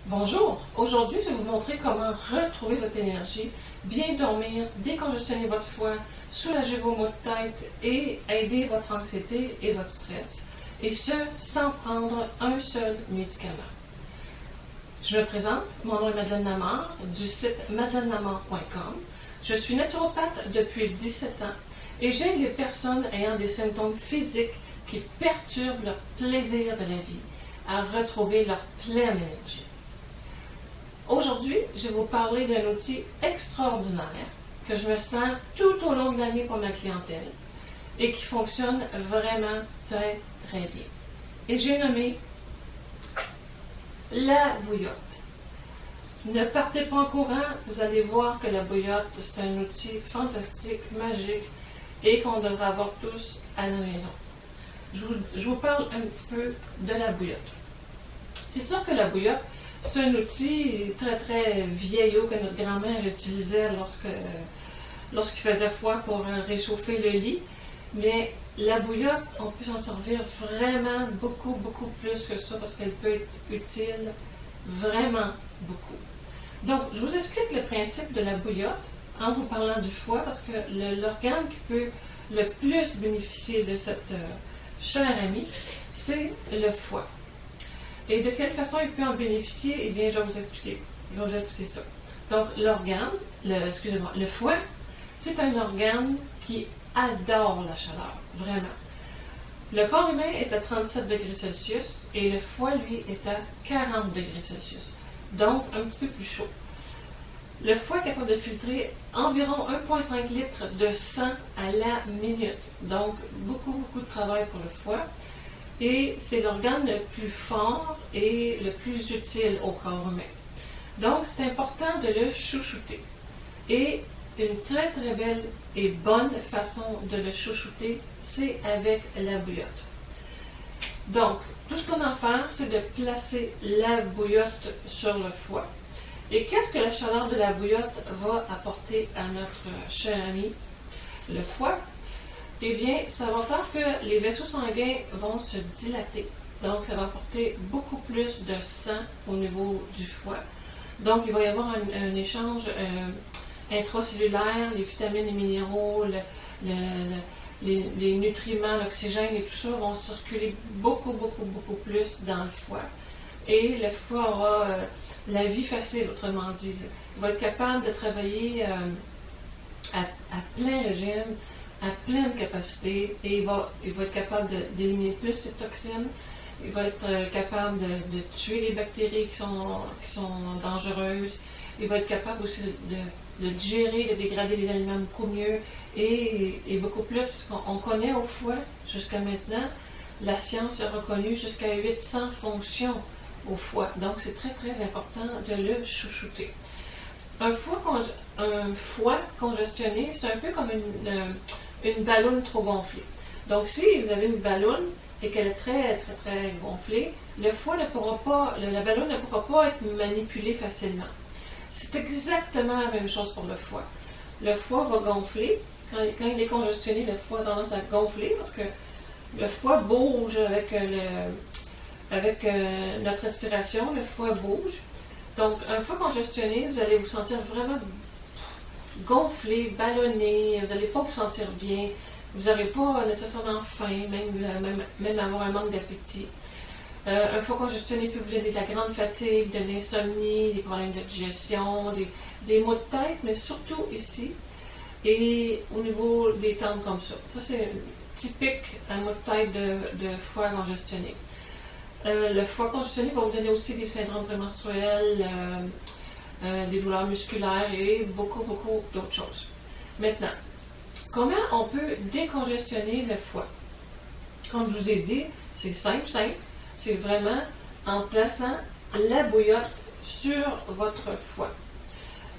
Bonjour, aujourd'hui je vais vous montrer comment retrouver votre énergie, bien dormir, décongestionner votre foie, soulager vos maux de tête et aider votre anxiété et votre stress, et ce sans prendre un seul médicament. Je me présente, mon nom est Madeleine Namard du site madeleinelamard.com. Je suis naturopathe depuis 17 ans et j'aide les personnes ayant des symptômes physiques qui perturbent leur plaisir de la vie à retrouver leur pleine énergie. Aujourd'hui, je vais vous parler d'un outil extraordinaire que je me sers tout au long de l'année pour ma clientèle et qui fonctionne vraiment très très bien. Et j'ai nommé la bouillotte. Ne partez pas en courant, vous allez voir que la bouillotte, c'est un outil fantastique, magique et qu'on devrait avoir tous à la maison. Je vous parle un petit peu de la bouillotte. C'est sûr que la bouillotte, c'est un outil très très vieillot que notre grand-mère utilisait lorsqu'il faisait froid pour réchauffer le lit. Mais la bouillotte, on peut s'en servir vraiment beaucoup plus que ça parce qu'elle peut être utile vraiment beaucoup. Donc, je vous explique le principe de la bouillotte en vous parlant du foie parce que l'organe qui peut le plus bénéficier de cette chère amie, c'est le foie. Et de quelle façon il peut en bénéficier? Eh bien, je vais vous expliquer. Ça. Donc, le foie, c'est un organe qui adore la chaleur, vraiment. Le corps humain est à 37 degrés Celsius et le foie, lui, est à 40 degrés Celsius. Donc, un petit peu plus chaud. Le foie est capable de filtrer environ 1,5 litre de sang à la minute. Donc, beaucoup de travail pour le foie. Et c'est l'organe le plus fort et le plus utile au corps humain. Donc, c'est important de le chouchouter. Et une très très belle et bonne façon de le chouchouter, c'est avec la bouillotte. Donc, tout ce qu'on a à faire, c'est de placer la bouillotte sur le foie. Et qu'est-ce que la chaleur de la bouillotte va apporter à notre cher ami, le foie? Eh bien, ça va faire que les vaisseaux sanguins vont se dilater. Donc, ça va apporter beaucoup plus de sang au niveau du foie. Donc, il va y avoir un échange intracellulaire, les vitamines et minéraux, les nutriments, l'oxygène et tout ça vont circuler beaucoup plus dans le foie. Et le foie aura la vie facile, autrement dit. Il va être capable de travailler à plein régime, à pleine capacité, et il va être capable d'éliminer plus ces toxines. Il va être capable de tuer les bactéries qui sont dangereuses. Il va être capable aussi de digérer, de dégrader les aliments beaucoup mieux et beaucoup plus, parce qu'on connaît au foie, jusqu'à maintenant, la science a reconnu jusqu'à 800 fonctions au foie. Donc, c'est très très important de le chouchouter. Un foie congestionné, c'est un peu comme une balloune trop gonflée. Donc, si vous avez une balloune et qu'elle est très gonflée, le foie ne pourra pas, la balloune ne pourra pas être manipulée facilement. C'est exactement la même chose pour le foie. Le foie va gonfler. Quand il est congestionné, le foie a tendance à gonfler parce que le foie bouge avec notre respiration, le foie bouge. Donc, un foie congestionné, vous allez vous sentir vraiment gonflé, ballonné, vous n'allez pas vous sentir bien, vous n'aurez pas nécessairement faim, même avoir un manque d'appétit. Un foie congestionné peut vous donner de la grande fatigue, de l'insomnie, des problèmes de digestion, des maux de tête, mais surtout ici, et au niveau des tempes comme ça. Ça, c'est typique un maux de tête de foie congestionné. Le foie congestionné va vous donner aussi des syndromes prémenstruels, des douleurs musculaires et beaucoup d'autres choses. Maintenant, comment on peut décongestionner le foie? Comme je vous ai dit, c'est simple. C'est vraiment en plaçant la bouillotte sur votre foie.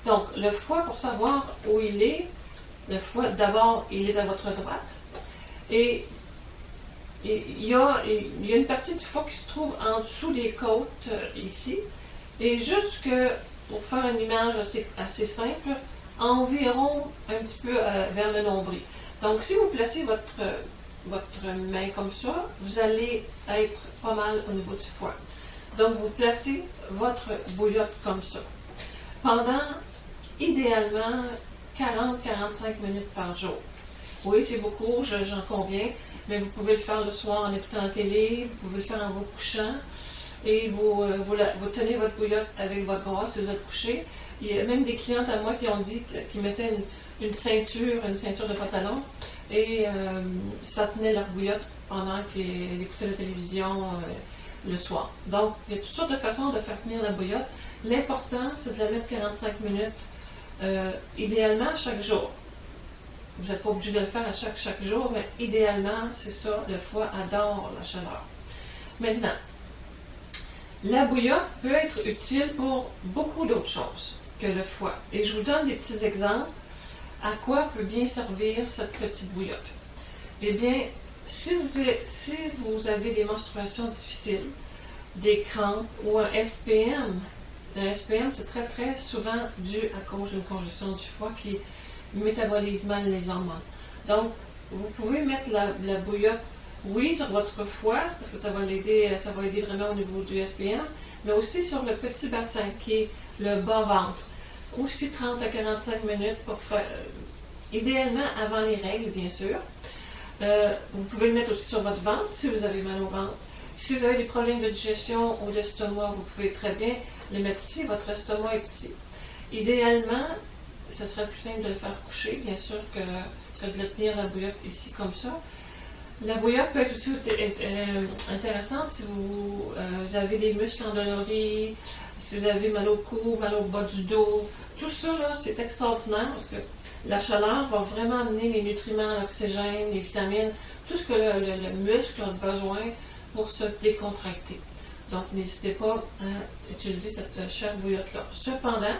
Donc, le foie, pour savoir où il est, le foie, d'abord, il est à votre droite. Et il y a une partie du foie qui se trouve en dessous des côtes, ici. Et jusque, pour faire une image assez simple, environ un petit peu vers le nombril. Donc, si vous placez votre main comme ça, vous allez être pas mal au niveau du foie. Donc, vous placez votre bouillotte comme ça. Pendant, idéalement, 40-45 minutes par jour. Oui, c'est beaucoup, j'en conviens, mais vous pouvez le faire le soir en écoutant la télé, vous pouvez le faire en vous couchant, et vous tenez votre bouillotte avec votre bras si vous êtes couché. Il y a même des clientes à moi qui ont dit qu'ils mettaient une ceinture de pantalon, et ça tenait leur bouillotte pendant qu'ils écoutaient la télévision le soir. Donc, il y a toutes sortes de façons de faire tenir la bouillotte. L'important, c'est de la mettre 45 minutes, idéalement chaque jour. Vous n'êtes pas obligé de le faire à chaque jour, mais idéalement, c'est ça, le foie adore la chaleur. Maintenant, la bouillotte peut être utile pour beaucoup d'autres choses que le foie. Et je vous donne des petits exemples à quoi peut bien servir cette petite bouillotte. Eh bien, si vous avez des menstruations difficiles, des crampes ou un SPM, c'est très très souvent dû à cause d'une congestion du foie qui métabolise mal les hormones. Donc, vous pouvez mettre la bouillotte, oui, sur votre foie, parce que ça va aider vraiment au niveau du SPM, mais aussi sur le petit bassin qui est le bas-ventre. Aussi 30 à 45 minutes pour faire, idéalement avant les règles, bien sûr. Vous pouvez le mettre aussi sur votre ventre si vous avez mal au ventre. Si vous avez des problèmes de digestion ou d'estomac, vous pouvez très bien le mettre ici. Votre estomac est ici. Idéalement, ce serait plus simple de le faire coucher, bien sûr, que de tenir la bouillotte ici comme ça. La bouillotte peut être aussi intéressante si vous avez des muscles endoloris, si vous avez mal au cou, mal au bas du dos. Tout ça, là, c'est extraordinaire parce que la chaleur va vraiment amener les nutriments, l'oxygène, les vitamines, tout ce que le muscle a besoin pour se décontracter. Donc, n'hésitez pas à utiliser cette chère bouillotte-là. Cependant,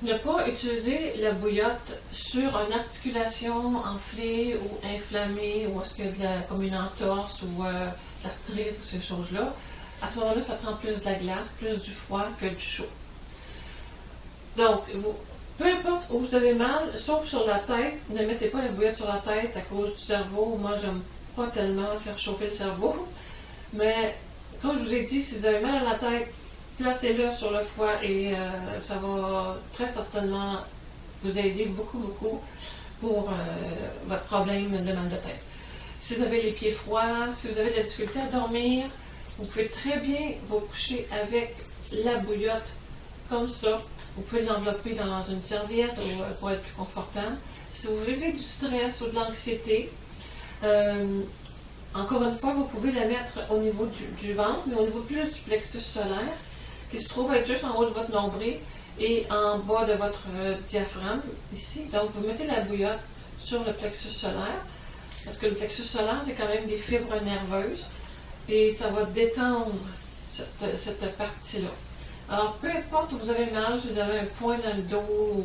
ne pas utiliser la bouillotte sur une articulation enflée ou inflammée, ou est-ce qu'il y a comme une entorse ou l'arthrite ou ces choses-là. À ce moment-là, ça prend plus de la glace, plus du froid que du chaud. Donc, peu importe où vous avez mal, sauf sur la tête, ne mettez pas la bouillotte sur la tête à cause du cerveau. Moi, j'aime pas tellement faire chauffer le cerveau. Mais, comme je vous ai dit, si vous avez mal à la tête, placez-le sur le foie et ça va très certainement vous aider beaucoup pour votre problème de mal de tête. Si vous avez les pieds froids, si vous avez de la difficulté à dormir, vous pouvez très bien vous coucher avec la bouillotte comme ça. Vous pouvez l'envelopper dans une serviette pour être plus confortable. Si vous vivez du stress ou de l'anxiété, encore une fois, vous pouvez la mettre au niveau du ventre, mais au niveau plus du plexus solaire, qui se trouve être juste en haut de votre nombril et en bas de votre diaphragme, ici. Donc, vous mettez la bouillotte sur le plexus solaire, parce que le plexus solaire, c'est quand même des fibres nerveuses, et ça va détendre cette partie-là. Alors, peu importe où vous avez mal, si vous avez un point dans le dos,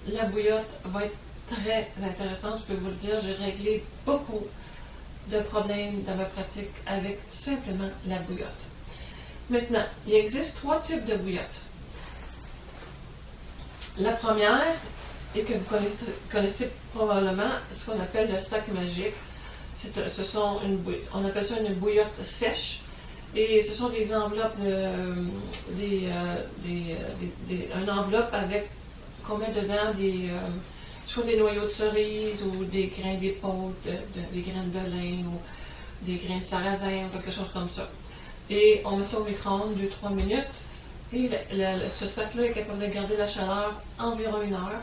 la bouillotte va être très intéressante, je peux vous le dire. J'ai réglé beaucoup de problèmes dans ma pratique avec simplement la bouillotte. Maintenant, il existe 3 types de bouillottes. La première, et que vous connaissez probablement, ce qu'on appelle le sac magique. On appelle ça une bouillotte sèche. Et ce sont des enveloppes, une enveloppe avec qu'on met dedans soit des noyaux de cerise ou des grains d'épaule, des graines de lin ou des grains de sarrasin ou quelque chose comme ça. Et on met ça au micro-ondes 2-3 minutes. Et ce sac-là est capable de garder la chaleur environ 1 heure.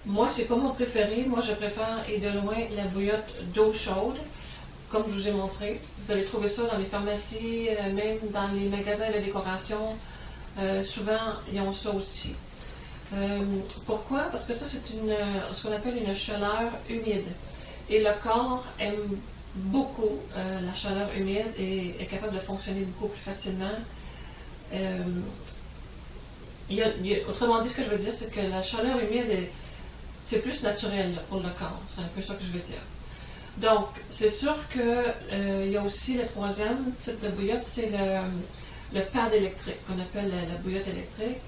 Moi, c'est pas mon préféré. Moi, je préfère, et de loin, la bouillotte d'eau chaude, comme je vous ai montré. Vous allez trouver ça dans les pharmacies, même dans les magasins de décoration. Souvent, ils ont ça aussi. Pourquoi? Parce que ça, c'est ce qu'on appelle une chaleur humide. Et le corps aime beaucoup la chaleur humide et est capable de fonctionner beaucoup plus facilement. Autrement dit, ce que je veux dire, c'est que la chaleur humide, c'est plus naturel là, pour le corps. C'est un peu ça que je veux dire. Donc, c'est sûr qu'il y a aussi le 3e type de bouillotte, c'est le pad électrique, qu'on appelle la bouillotte électrique.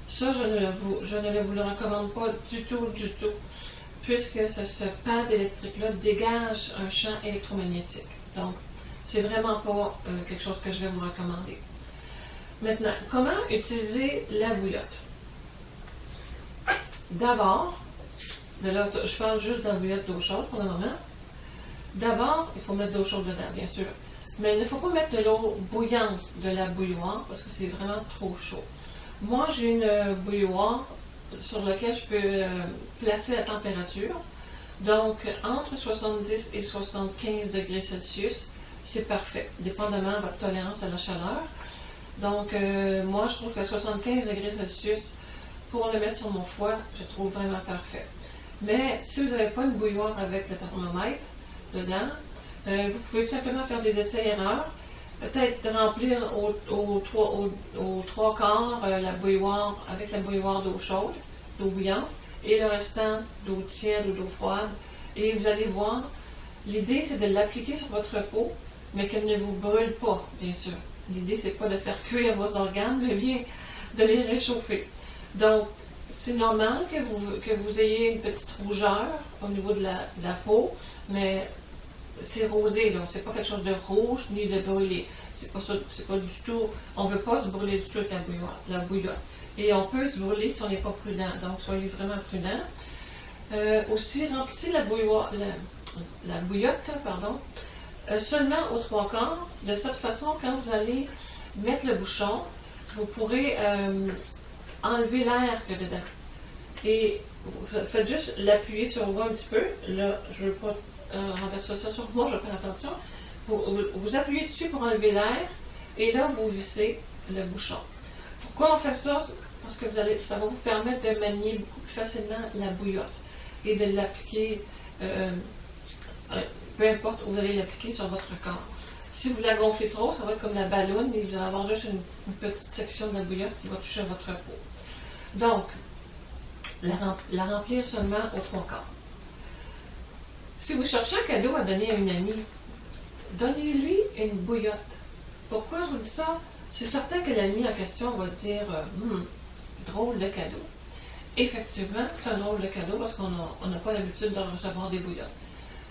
Ça, je ne vous le recommande pas du tout, puisque ce pad électrique-là dégage un champ électromagnétique. Donc, C'est vraiment pas quelque chose que je vais vous recommander. Maintenant, comment utiliser la bouillotte? D'abord, je parle juste de la bouillotte d'eau chaude pour le moment. D'abord, il faut mettre de l'eau chaude dedans, bien sûr. Mais il ne faut pas mettre de l'eau bouillante de la bouilloire parce que c'est vraiment trop chaud. Moi, j'ai une bouilloire sur laquelle je peux placer la température. Donc, entre 70 et 75 degrés Celsius, c'est parfait, dépendamment de votre tolérance à la chaleur. Donc, moi, je trouve que 75 degrés Celsius, pour le mettre sur mon foie, je trouve vraiment parfait. Mais si vous n'avez pas une bouilloire avec le thermomètre dedans, vous pouvez simplement faire des essais-erreurs. Peut-être remplir aux trois quarts la bouilloire avec la bouilloire d'eau chaude, d'eau bouillante, et le restant d'eau tiède ou d'eau froide. Et vous allez voir, l'idée c'est de l'appliquer sur votre peau, mais qu'elle ne vous brûle pas, bien sûr. L'idée c'est pas de faire cuire vos organes, mais bien de les réchauffer. Donc, c'est normal que vous ayez une petite rougeur au niveau de la peau, mais c'est rosé, donc c'est pas quelque chose de rouge ni de brûlé. C'est pas du tout, on veut pas se brûler du tout avec la bouillotte. Et on peut se brûler si on n'est pas prudent, donc soyez vraiment prudent. Aussi, remplissez la bouillotte, seulement aux trois quarts. De cette façon, quand vous allez mettre le bouchon, vous pourrez enlever l'air qu'il y a dedans. Et vous faites juste l'appuyer sur vous un petit peu. Là, je ne veux pas renverser ça sur moi, je vais faire attention. Vous appuyez dessus pour enlever l'air et là, vous vissez le bouchon. Pourquoi on fait ça? Parce que ça va vous permettre de manier beaucoup plus facilement la bouillotte et de l'appliquer, peu importe où vous allez l'appliquer sur votre corps. Si vous la gonflez trop, ça va être comme la ballonne et vous allez avoir juste une petite section de la bouillotte qui va toucher à votre peau. Donc, la remplir seulement aux trois quarts. Si vous cherchez un cadeau à donner à une amie, donnez-lui une bouillotte. Pourquoi je vous dis ça? C'est certain que l'ami en question va dire drôle de cadeau. Effectivement, c'est un drôle de cadeau parce qu'on n'a pas l'habitude de recevoir des bouillottes.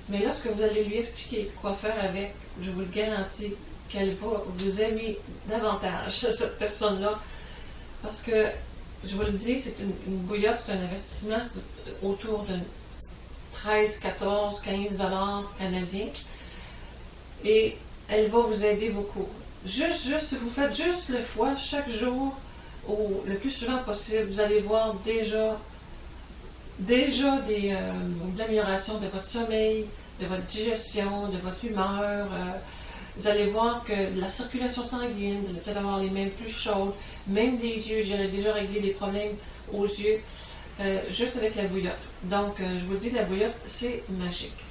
Mais lorsque vous allez lui expliquer quoi faire avec, je vous le garantis qu'elle va vous aimer davantage, cette personne-là. Parce que, je vous le dis, c'est une bouillotte, c'est un investissement autour de 13, 14, 15 $ canadiens. Et elle va vous aider beaucoup. Juste, si vous faites juste le foie chaque jour, ou le plus souvent possible, vous allez voir déjà de l'amélioration de votre sommeil, de votre digestion, de votre humeur. Vous allez voir que la circulation sanguine, vous allez peut-être avoir les mains plus chaudes, même les yeux. J'ai déjà réglé des problèmes aux yeux juste avec la bouillotte. Donc, je vous dis, la bouillotte, c'est magique.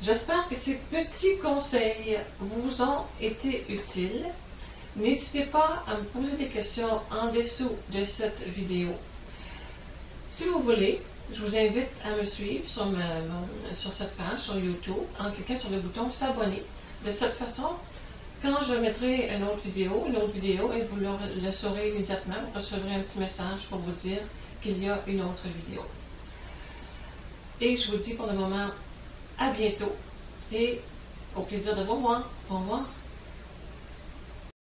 J'espère que ces petits conseils vous ont été utiles. N'hésitez pas à me poser des questions en dessous de cette vidéo. Si vous voulez, je vous invite à me suivre sur cette page, sur YouTube, en cliquant sur le bouton s'abonner. De cette façon, quand je mettrai une autre vidéo, et vous le saurez immédiatement, vous recevrez un petit message pour vous dire qu'il y a une autre vidéo. Et je vous dis pour le moment, à bientôt et au plaisir de vous voir. Au revoir.